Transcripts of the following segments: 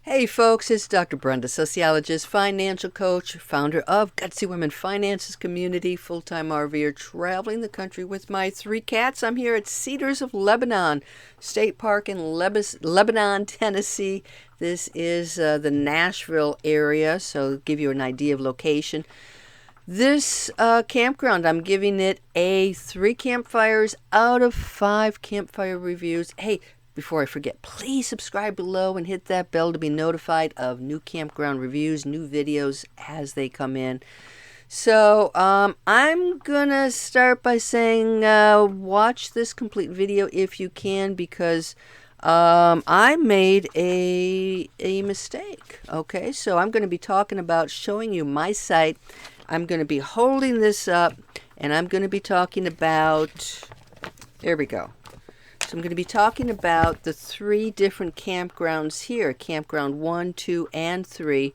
Hey folks, it's Dr. Brenda, sociologist, financial coach, founder of Gutsy Women Finances Community, full-time RVer, traveling the country with my 3 cats. I'm here at Cedars of Lebanon State Park in Lebanon, Tennessee. This is the Nashville area, so give you an idea of location. This campground, I'm giving it a 3 campfires out of 5 campfire reviews. Hey, before I forget, please subscribe below and hit that bell to be notified of new campground reviews, new videos as they come in. So I'm gonna start by saying watch this complete video if you can, because I made a mistake. Okay, so I'm going to be talking about showing you my site. I'm going to be holding this up and I'm going to be talking about, there we go. So I'm going to be talking about the 3 different campgrounds here, campground 1, 2, and 3.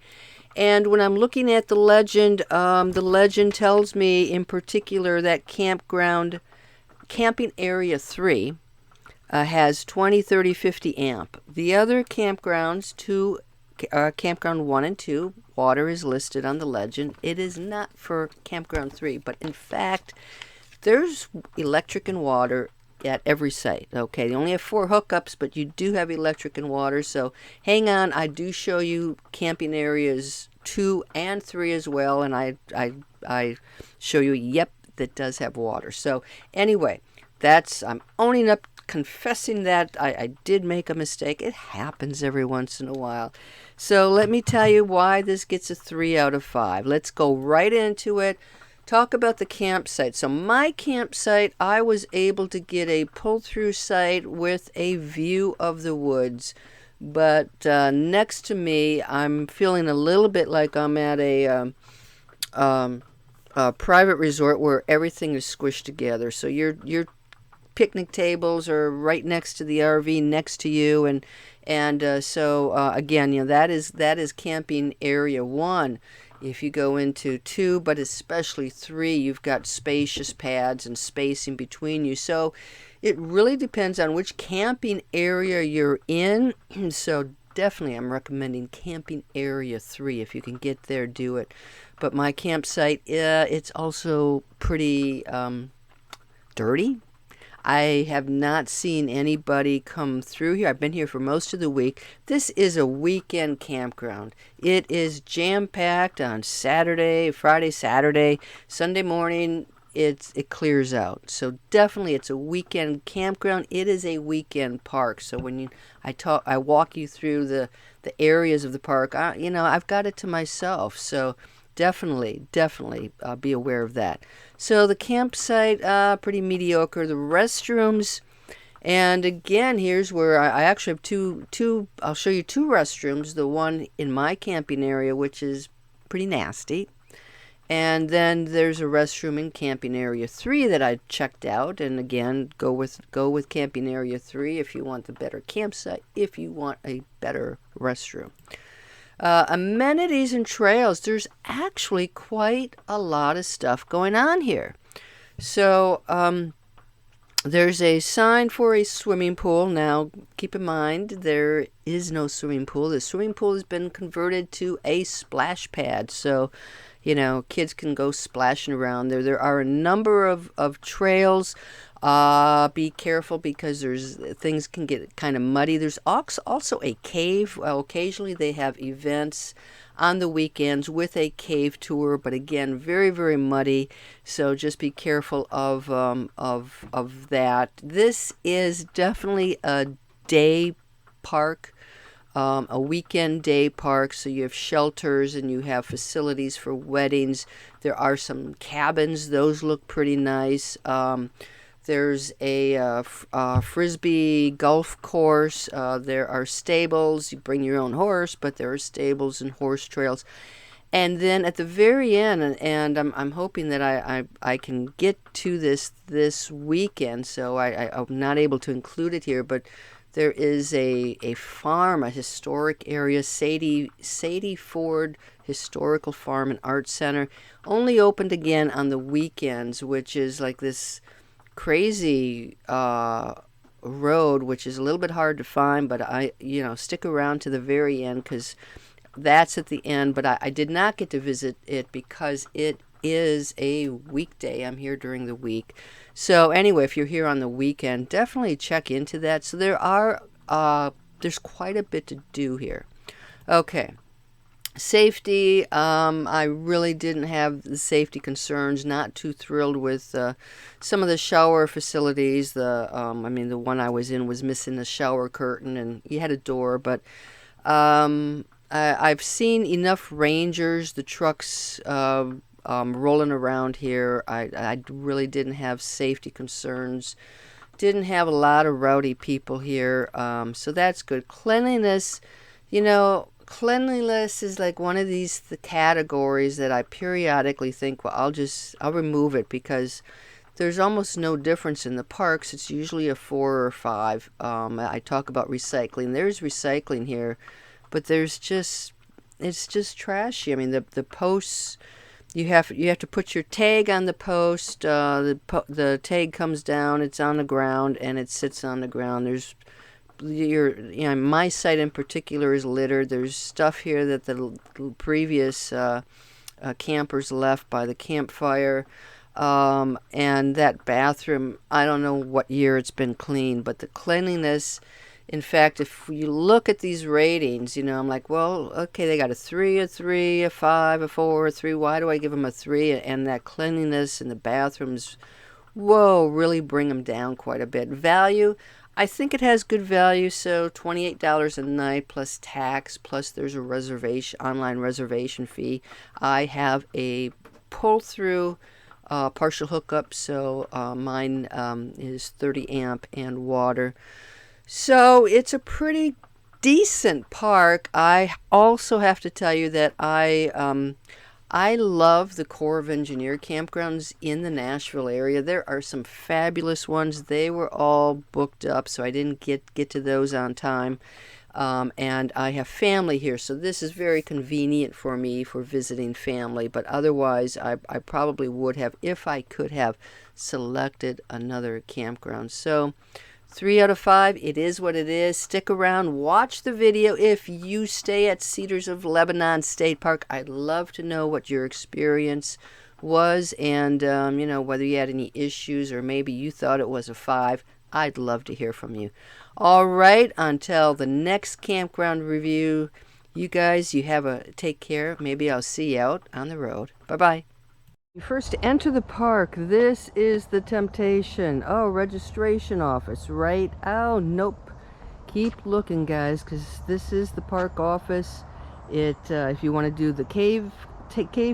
And when I'm looking at the legend tells me in particular that camping area 3 has 20, 30, 50 amp. The other campgrounds, campground 1 and 2, water is listed on the legend. It is not for campground 3, but in fact, there's electric and water at every site. Okay, they only have 4 hookups, but you do have electric and water. So hang on, I do show you camping areas 2 and 3 as well, and I show you, yep, that does have water. So anyway, I'm owning up, confessing that I did make a mistake. It happens every once in a while. So let me tell you why this gets a 3 out of 5. Let's go right into it. Talk about the campsite. So my campsite, I was able to get a pull-through site with a view of the woods. But next to me, I'm feeling a little bit like I'm at a private resort where everything is squished together. So your picnic tables are right next to the RV next to you, and so again, that is camping area 1. If you go into 2, but especially 3, you've got spacious pads and spacing between you. So it really depends on which camping area you're in. So definitely I'm recommending camping area 3. If you can get there, do it. But my campsite, it's also pretty dirty. I have not seen anybody come through here. I've been here for most of the week. This is a weekend campground. It is jam-packed on Friday, Saturday, Sunday morning. It clears out. So definitely it's a weekend campground. It is a weekend park. So when I walk you through the areas of the park, I've got it to myself. So definitely be aware of that. So the campsite, pretty mediocre. The restrooms, and again, here's where I actually have two. I'll show you 2 restrooms. The one in my camping area, which is pretty nasty, and then there's a restroom in camping area 3 that I checked out. And again, go with camping area 3 if you want the better campsite. If you want a better restroom. Amenities and trails. There's actually quite a lot of stuff going on here. So there's a sign for a swimming pool. Now, keep in mind, there is no swimming pool. The swimming pool has been converted to a splash pad. So, kids can go splashing around there. There are a number of trails. Be careful because things can get kind of muddy. There's also a cave. Well, occasionally they have events on the weekends with a cave tour, but again, very, very muddy. So just be careful of that. This is definitely a day park. A weekend day park, so you have shelters and you have facilities for weddings. There are some cabins. Those look pretty nice. There's a Frisbee golf course. There are stables. You bring your own horse, but there are stables and horse trails. And then at the very end, and I'm hoping that I can get to this weekend, so I'm not able to include it here, but there is a farm, a historic area, Sadie Ford Historical Farm and Art Center, only opened again on the weekends, which is like this crazy road, which is a little bit hard to find, but stick around to the very end because that's at the end. But I did not get to visit it because it is a weekday. I'm here during the week. So anyway, if you're here on the weekend, definitely check into that. So there's quite a bit to do here. Okay. Safety, I really didn't have the safety concerns. Not too thrilled with some of the shower facilities. The one I was in was missing a shower curtain, and you had a door. But I've seen enough rangers, the trucks rolling around here. I really didn't have safety concerns. Didn't have a lot of rowdy people here, so that's good. Cleanliness, cleanliness is like one of the categories that I periodically think, well, I'll remove it because there's almost no difference in the parks. It's usually a 4 or 5. I talk about recycling. There's recycling here, but it's just trashy. I mean, the posts, you have to put your tag on the post. The tag comes down, it's on the ground, and it sits on the ground. My site in particular is littered. There's stuff here that the previous campers left by the campfire. And that bathroom, I don't know what year it's been cleaned, but the cleanliness, in fact, if you look at these ratings, I'm like, well, okay, they got a 3, a 3, a 5, a 4, a 3. Why do I give them a 3? And that cleanliness in the bathrooms, whoa, really bring them down quite a bit. Value, I think it has good value, so $28 a night plus tax, plus there's a online reservation fee. I have a pull-through partial hookup, so mine is 30 amp and water. So it's a pretty decent park. I also have to tell you that I love the Corps of Engineer campgrounds in the Nashville area. There are some fabulous ones. They were all booked up, so I didn't get to those on time. And I have family here, so this is very convenient for me for visiting family. But otherwise, I probably would have, if I could have, selected another campground. So 3 out of 5, it is what it is. Stick around, watch the video. If you stay at Cedars of Lebanon State Park, I'd love to know what your experience was and, whether you had any issues or maybe you thought it was a 5. I'd love to hear from you. All right, until the next campground review, you guys, take care. Maybe I'll see you out on the road. Bye-bye. You first enter the park. This is the temptation. Oh, registration office, right? Oh, nope. Keep looking, guys, because this is the park office. If you want to do the cave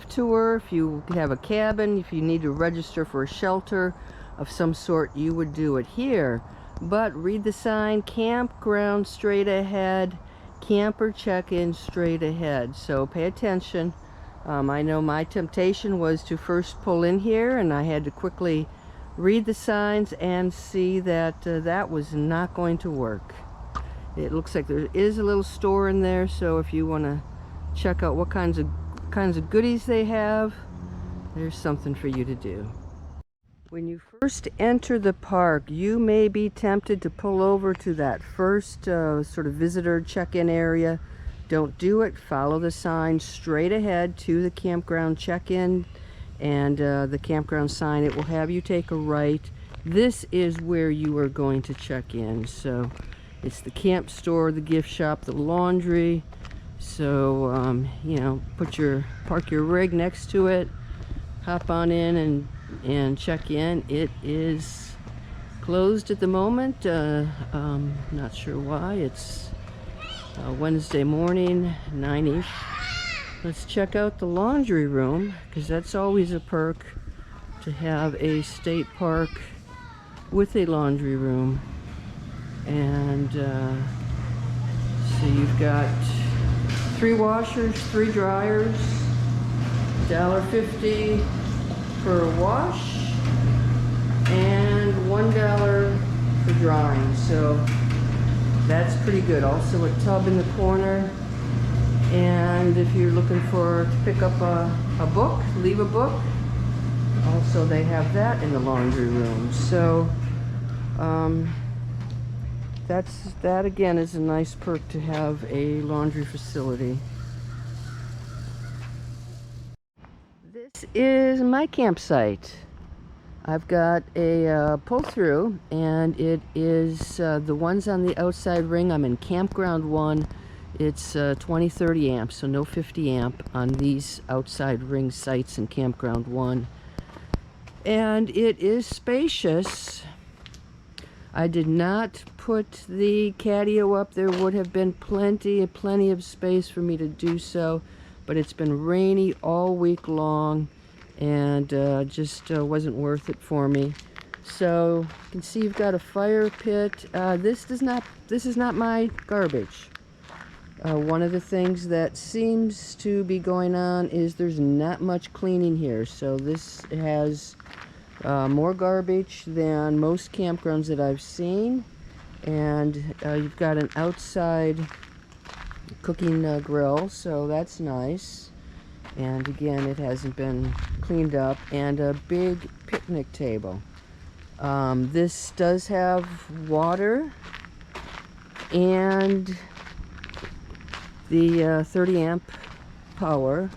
tour, if you have a cabin, if you need to register for a shelter of some sort, you would do it here. But read the sign, campground straight ahead, camper check-in straight ahead. So pay attention. I know my temptation was to first pull in here, and I had to quickly read the signs and see that that was not going to work. It looks like there is a little store in there, so if you want to check out what kinds of goodies they have, there's something for you to do. When you first enter the park, you may be tempted to pull over to that first sort of visitor check-in area. Don't do it. Follow the sign straight ahead to the campground check-in and the campground sign. It will have you take a right. This is where you are going to check in. So it's the camp store, the gift shop, the laundry. So park your rig next to it, hop on in and check in. It is closed at the moment. Not sure why. It's Wednesday morning, 9-ish. Let's check out the laundry room, because that's always a perk to have a state park with a laundry room. And so you've got 3 washers, 3 dryers, $1.50 per wash, and $1 for drying. So that's pretty good. Also a tub in the corner, and if you're looking to pick up a book, leave a book, also they have that in the laundry room. So that again is a nice perk to have a laundry facility. This is my campsite. I've got a pull-through, and it is the ones on the outside ring. I'm in Campground 1. It's 20-30 amps, so no 50 amp on these outside ring sites in Campground 1. And it is spacious. I did not put the catio up. There would have been plenty of space for me to do so, but it's been rainy all week long, and just wasn't worth it for me. So you can see you've got a fire pit. This is not my garbage. One of the things that seems to be going on is there's not much cleaning here. So this has more garbage than most campgrounds that I've seen. And you've got an outside cooking grill, so that's nice. And again, it hasn't been cleaned up. And a big picnic table. This does have water and the 30 amp power.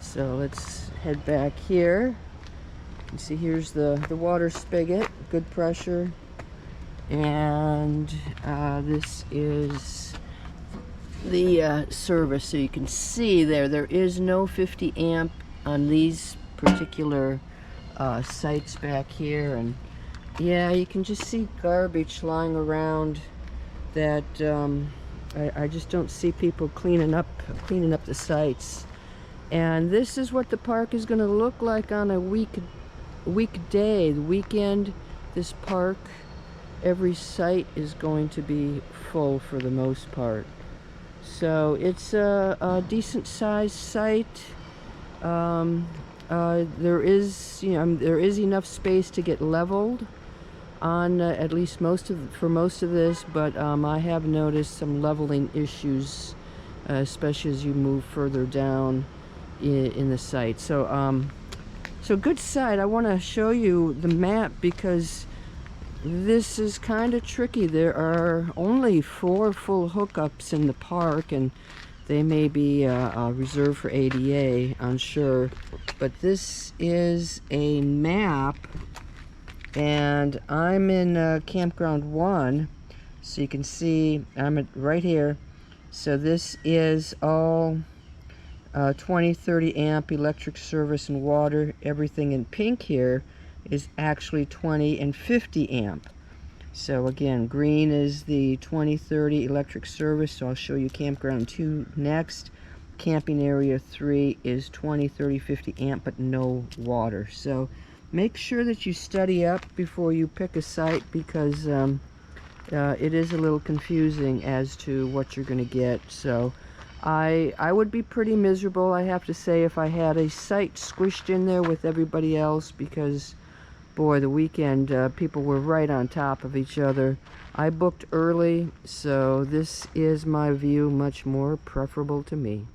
So let's head back here. You can see here's the water spigot, good pressure. And this is the service. So you can see there is no 50 amp on these particular sites back here. And yeah, you can just see garbage lying around that I just don't see people cleaning up the sites. And this is what the park is going to look like on a weekday. The weekend, this park, every site is going to be full for the most part. So it's a decent sized site. There is enough space to get leveled on at least for most of this, but I have noticed some leveling issues, especially as you move further down in the site. So so good site. I want to show you the map because this is kind of tricky. There are only 4 full hookups in the park, and they may be reserved for ADA, unsure. But this is a map, and I'm in Campground 1, so you can see I'm right here. So this is all 20-30 amp electric service and water. Everything in pink here is actually 20 and 50 amp. So again, green is the 20-30 electric service. So I'll show you Campground 2 next. Camping area 3 is 20-30 50 amp, but no water. So make sure that you study up before you pick a site, because it is a little confusing as to what you're going to get. So I would be pretty miserable, I have to say, if I had a site squished in there with everybody else, because boy, the weekend people were right on top of each other. I booked early, so this is my view, much more preferable to me.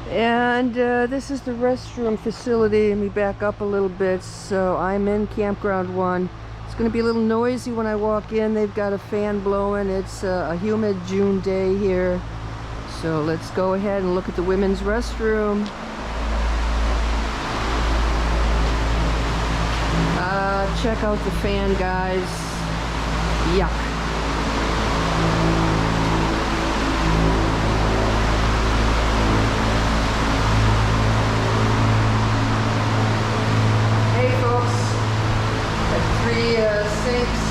And this is the restroom facility. Let me back up a little bit. So I'm in Campground 1. It's going to be a little noisy when I walk in. They've got a fan blowing. It's a humid June day here. So let's go ahead and look at the women's restroom. Check out the fan, guys. Yuck. Hey folks, got 3 sinks,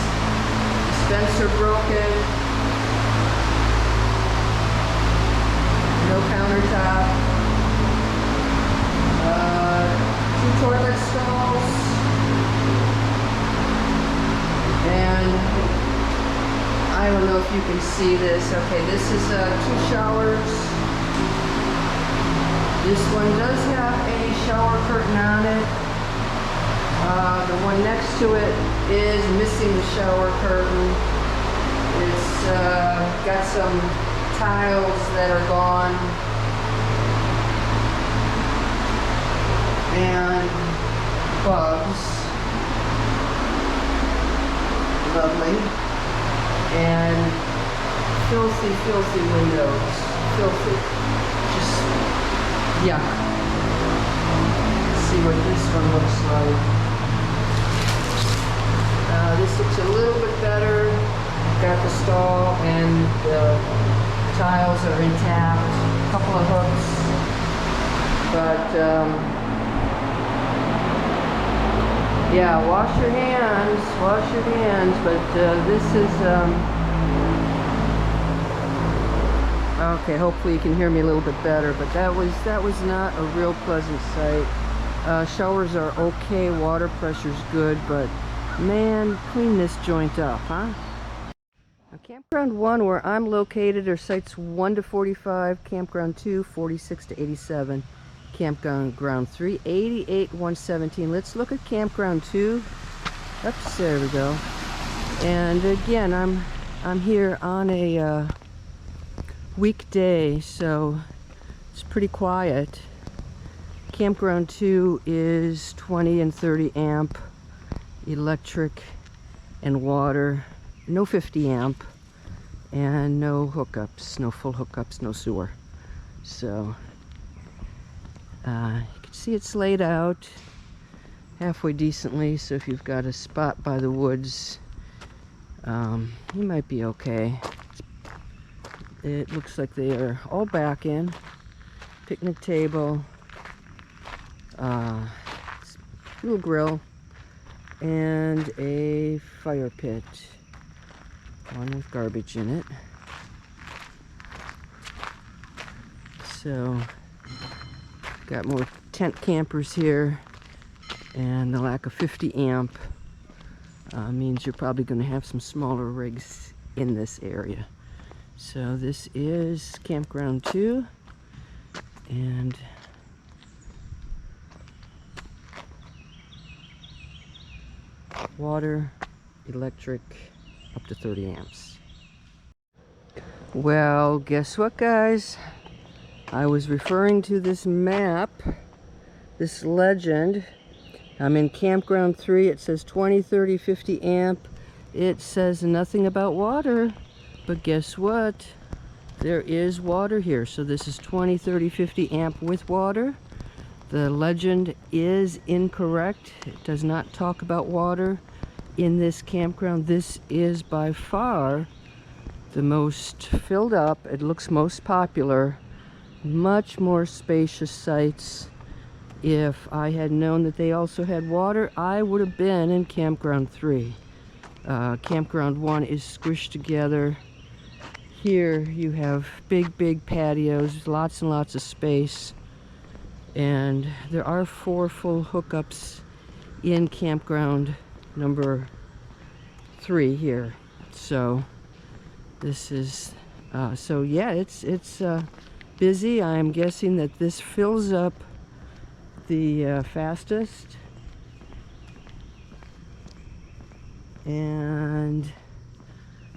dispenser broken, no countertop, 2 toilet stalls, and I don't know if you can see this. Okay, this is 2 showers. This one does have a shower curtain on it. The one next to it is missing the shower curtain. It's got some tiles that are gone. And bugs. Lovely. and filthy windows. Filthy. Just yuck. Let's see what this one looks like. This looks a little bit better. Got the stall and the tiles are intact. A couple of hooks. But yeah, wash your hands. But this is okay. Hopefully you can hear me a little bit better. But that was not a real pleasant sight. Showers are okay. Water pressure's good, but man, clean this joint up, huh? Now, Campground 1, where I'm located, are sites 1 to 45. Campground 2, 46 to 87. Campground 3, 88 117. Let's look at Campground 2. Oops, there we go. And again, I'm here on a weekday, so it's pretty quiet. Campground 2 is 20 and 30 amp electric and water, no 50 amp, and no hookups, no full hookups, no sewer. So you can see it's laid out halfway decently, so if you've got a spot by the woods, you might be okay. It looks like they are all back in. Picnic table, little grill, and a fire pit, one with garbage in it. So got more tent campers here, and the lack of 50 amp means you're probably going to have some smaller rigs in this area. So this is Campground 2, and water, electric, up to 30 amps. Well, guess what, guys? I was referring to this map, this legend. I'm in Campground 3. It says 20, 30, 50 amp. It says nothing about water, but guess what? There is water here. So this is 20, 30, 50 amp with water. The legend is incorrect. It does not talk about water in this campground. This is by far the most filled up. It looks most popular. Much more spacious sites. If I had known that they also had water, I would have been in Campground 3. Campground 1 is squished together. Here you have big patios, lots and lots of space. And there are 4 full hookups in Campground number 3 here. So this is, so yeah, it's busy. I'm guessing that this fills up the fastest. And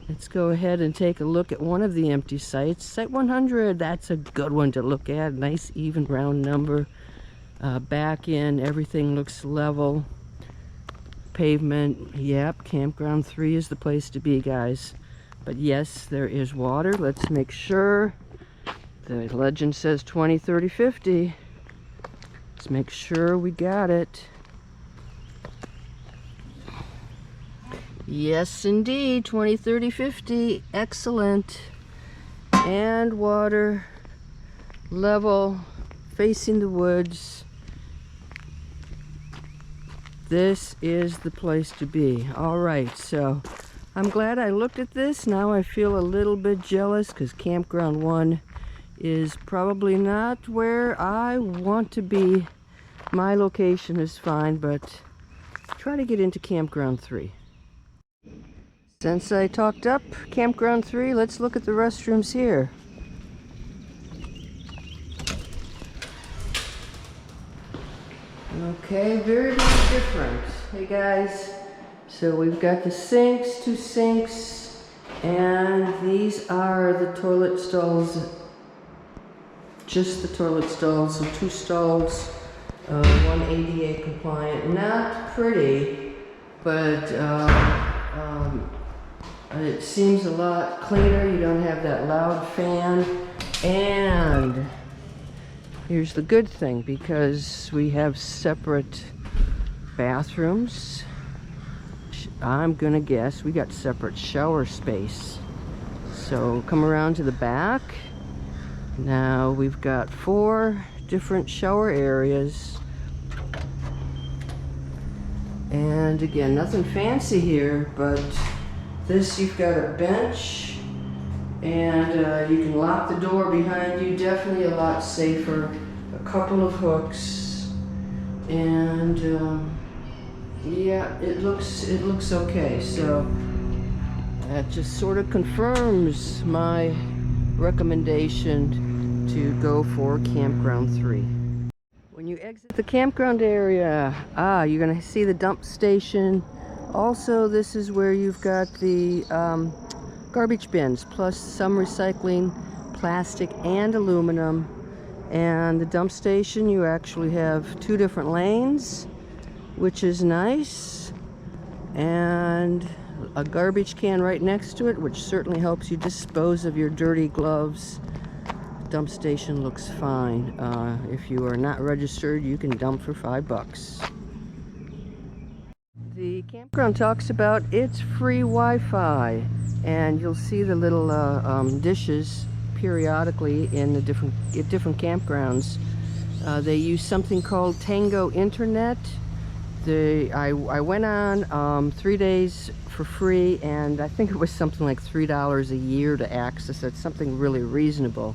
let's go ahead and take a look at one of the empty sites. Site 100, that's a good one to look at. Nice even round number. Back in, everything looks level. Pavement, yep, Campground 3 is the place to be, guys. But yes, there is water. Let's make sure. The legend says 20, 30, 50. Let's make sure we got it. Yes, indeed, 20, 30, 50. Excellent. And water, level, facing the woods. This is the place to be. All right, so I'm glad I looked at this. Now I feel a little bit jealous because Campground 1 is probably not where I want to be. My location is fine, but try to get into Campground 3. Since I talked up Campground 3, let's look at the restrooms here. Okay, very different. Hey guys, so we've got the sinks, 2 sinks, and these are the toilet stalls. Just the toilet stalls, so 2 stalls, 1 ADA compliant. Not pretty, but It seems a lot cleaner. You don't have that loud fan. And here's the good thing, because we have separate bathrooms. I'm gonna guess we got separate shower space. So come around to the back. Now we've got 4 different shower areas. And again, nothing fancy here, but this, you've got a bench, and you can lock the door behind you. Definitely a lot safer. A couple of hooks, and yeah, it looks okay. So that just sort of confirms my recommendation to go for Campground 3. When you exit the campground area, you're gonna see the dump station. Also, this is where you've got the garbage bins, plus some recycling, plastic and aluminum. And the dump station, you actually have 2 different lanes, which is nice. And a garbage can right next to it, which certainly helps you dispose of your dirty gloves. Dump station looks fine. If you are not registered, you can dump for $5. The campground talks about its free Wi-Fi, and you'll see the little dishes periodically in the different campgrounds. They use something called Tango Internet. I went on 3 days for free, and I think it was something like $3 a year to access it, something really reasonable.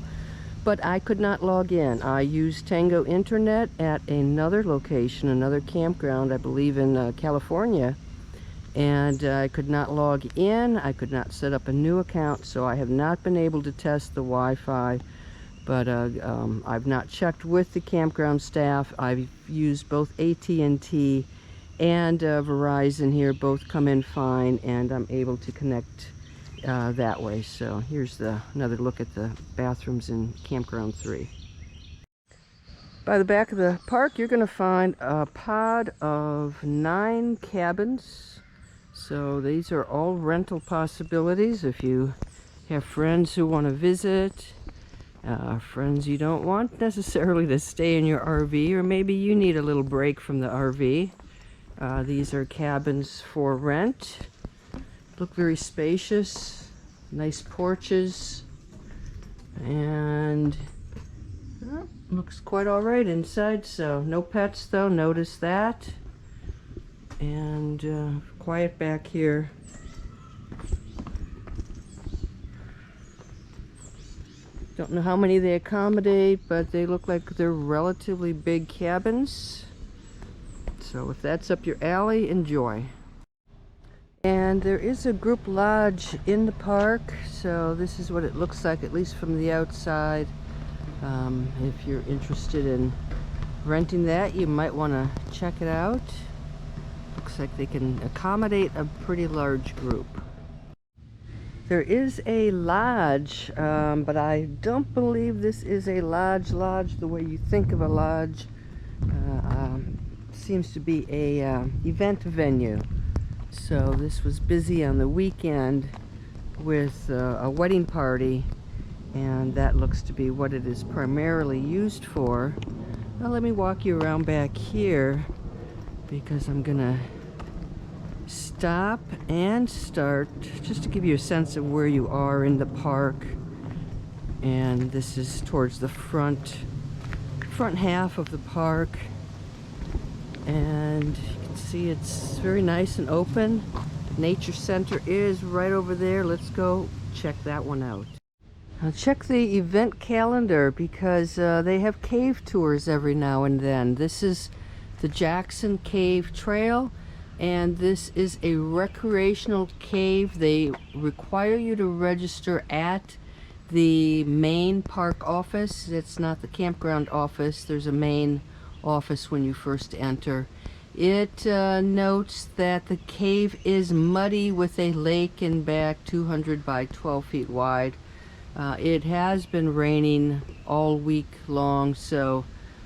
But I could not log in. I used Tango Internet at another location, another campground, I believe in California, and I could not log in. I could not set up a new account, so I have not been able to test the Wi-Fi. But I've not checked with the campground staff. I've used both AT&T and Verizon here. Both come in fine, and I'm able to connect that way. So here's another look at the bathrooms in Campground 3. By the back of the park, you're going to find a pod of 9 cabins. So these are all rental possibilities if you have friends who want to visit, friends you don't want necessarily to stay in your RV, or maybe you need a little break from the RV. These are cabins for rent. Look very spacious, nice porches, and looks quite all right inside. So no pets though, notice that. And quiet back here. Don't know how many they accommodate, but they look like they're relatively big cabins. So if that's up your alley, enjoy. And there is a group lodge in the park, so this is what it looks like, at least from the outside. If you're interested in renting that, you might want to check it out. Looks like they can accommodate a pretty large group. There is a lodge, but I don't believe this is a lodge the way you think of a lodge. Seems to be a event venue. So this was busy on the weekend with a wedding party, and that looks to be what it is primarily used for. Now let me walk you around back here, because I'm gonna stop and start just to give you a sense of where you are in the park. And this is towards the front half of the park, and you can see it's very nice and open. Nature Center is right over there. Let's go check that one out. Now check the event calendar, because they have cave tours every now and then. This is the Jackson Cave Trail, and this is a recreational cave. They require you to register at the main park office. It's not the campground office. There's a main office when you first enter. It notes that the cave is muddy with a lake in back, 200 by 12 feet wide. It has been raining all week long, so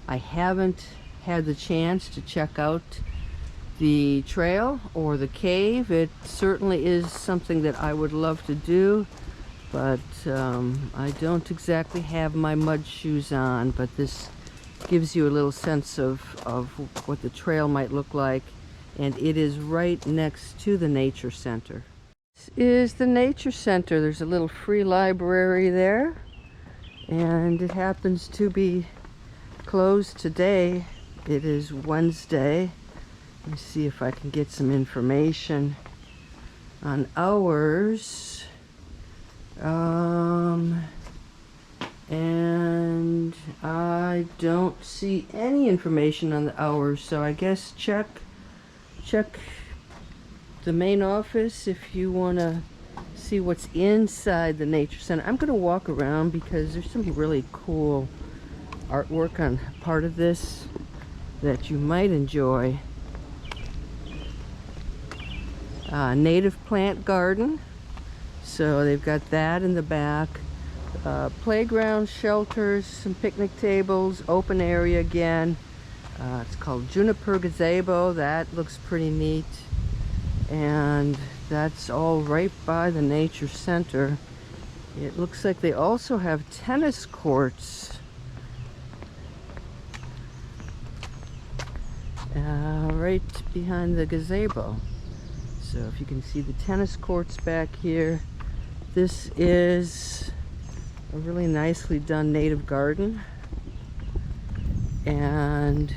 I haven't had the chance to check out the trail or the cave. It certainly is something that I would love to do, but I don't exactly have my mud shoes on, but this gives you a little sense of what the trail might look like, and it is right next to the nature center. This is the nature center. There's a little free library there, and it happens to be closed today. It is Wednesday. Let me see if I can get some information on hours. And I don't see any information on the hours, so I guess check the main office if you want to see what's inside the nature center. I'm going to walk around because there's some really cool artwork on part of this that you might enjoy. Native plant garden, so they've got that in the back. Playground, shelters, some picnic tables, open area again. It's called Juniper Gazebo. That looks pretty neat, and that's all right by the nature center. It looks like they also have tennis courts right behind the gazebo. So if you can see the tennis courts back here, this is a really nicely done native garden, and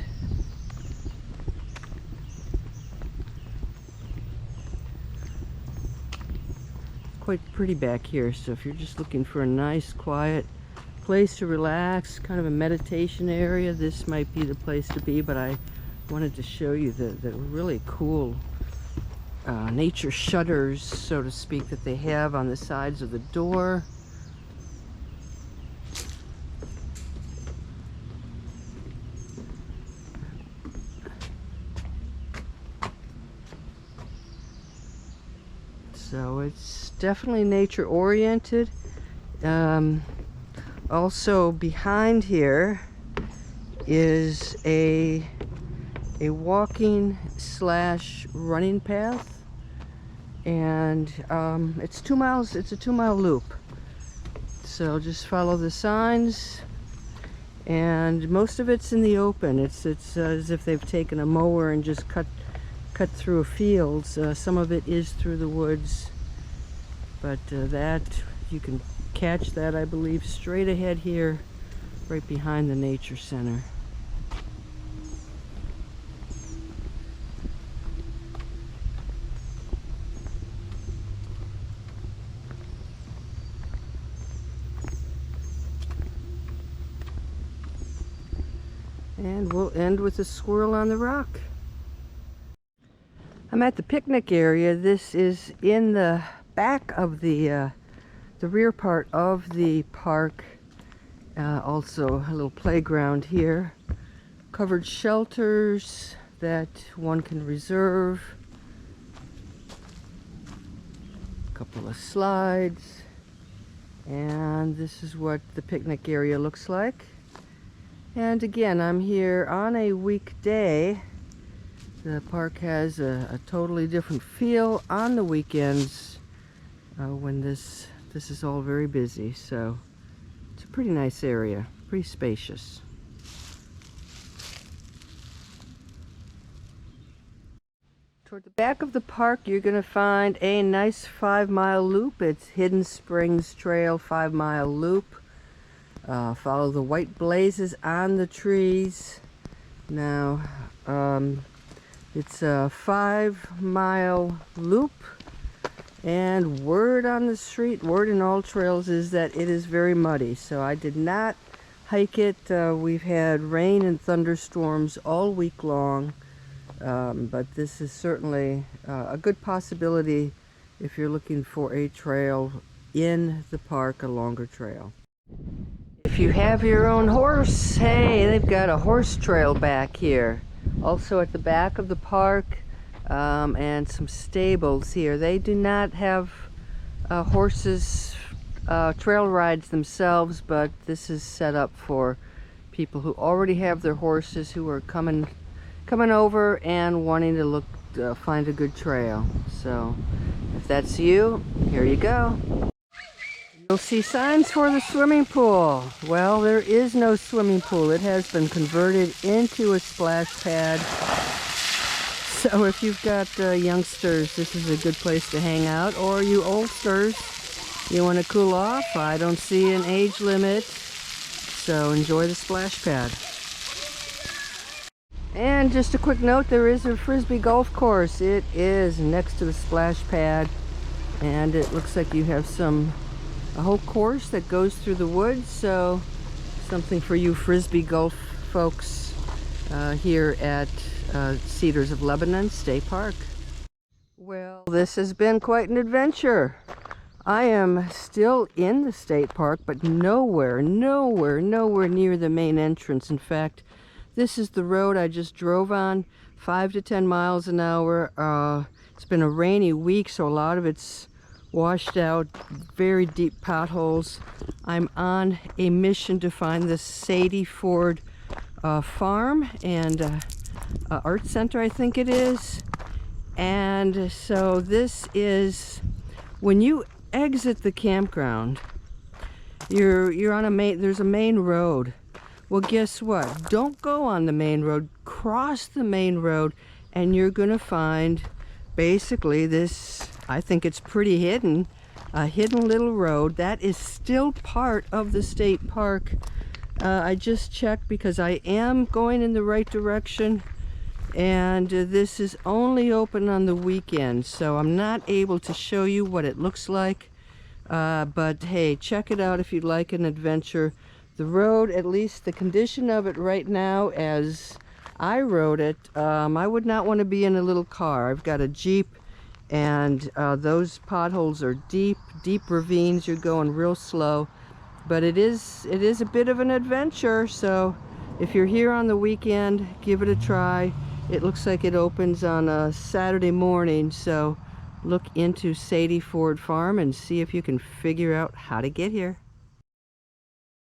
quite pretty back here. So if you're just looking for a nice quiet place to relax, kind of a meditation area, this might be the place to be. But I wanted to show you the really cool nature shutters, so to speak, that they have on the sides of the door. So it's definitely nature oriented. Also behind here is a walking slash running path, and it's 2 miles. It's a 2-mile loop, so just follow the signs, and most of it's in the open. It's as if they've taken a mower and just cut through a field. Some of it is through the woods, but that you can catch that, I believe, straight ahead here, right behind the nature center. And we'll end with a squirrel on the rock. I'm at the picnic area. This is in the back of the rear part of the park. Also a little playground here. Covered shelters that one can reserve. A couple of slides. And this is what the picnic area looks like. And again, I'm here on a weekday. The park has a totally different feel on the weekends when this is all very busy. So it's a pretty nice area, pretty spacious. Toward the back of the park, you're going to find a nice 5-mile loop. It's Hidden Springs Trail 5-mile loop. Follow the white blazes on the trees. Now, it's a 5-mile loop, and word on the street, word in all trails, is that it is very muddy. So I did not hike it. We've had rain and thunderstorms all week long, but this is certainly a good possibility if you're looking for a trail in the park, a longer trail. If you have your own horse, hey, they've got a horse trail back here. Also at the back of the park, and some stables here. They do not have horses trail rides themselves, but this is set up for people who already have their horses, who are coming coming over and wanting to look, find a good trail. So if that's you, here you go. You'll see signs for the swimming pool. Well, there is no swimming pool. It has been converted into a splash pad. So if you've got youngsters, this is a good place to hang out. Or you oldsters, you want to cool off. I don't see an age limit. So enjoy the splash pad. And just a quick note, there is a Frisbee golf course. It is next to the splash pad. And it looks like you have a whole course that goes through the woods, so something for you Frisbee golf folks here at Cedars of Lebanon State Park. Well, this has been quite an adventure. I am still in the state park, but nowhere near the main entrance. In fact, this is the road I just drove on, 5 to 10 miles an hour. It's been a rainy week, so a lot of it's washed out, very deep potholes. I'm on a mission to find the Sadie Ford farm and art center, I think it is. And so this is, when you exit the campground, you're on there's a main road. Well, guess what? Don't go on the main road, cross the main road, and you're gonna find basically this, I think it's pretty hidden, a hidden little road that is still part of the state park. I just checked because I am going in the right direction, and this is only open on the weekend, so I'm not able to show you what it looks like, but hey, check it out if you'd like an adventure. The road, at least the condition of it right now as I rode it, I would not want to be in a little car. I've got a Jeep, and those potholes are deep ravines. You're going real slow, but it is a bit of an adventure. So if you're here on the weekend, give it a try. It looks like it opens on a Saturday morning, so look into Sadie Ford Farm and see if you can figure out how to get here.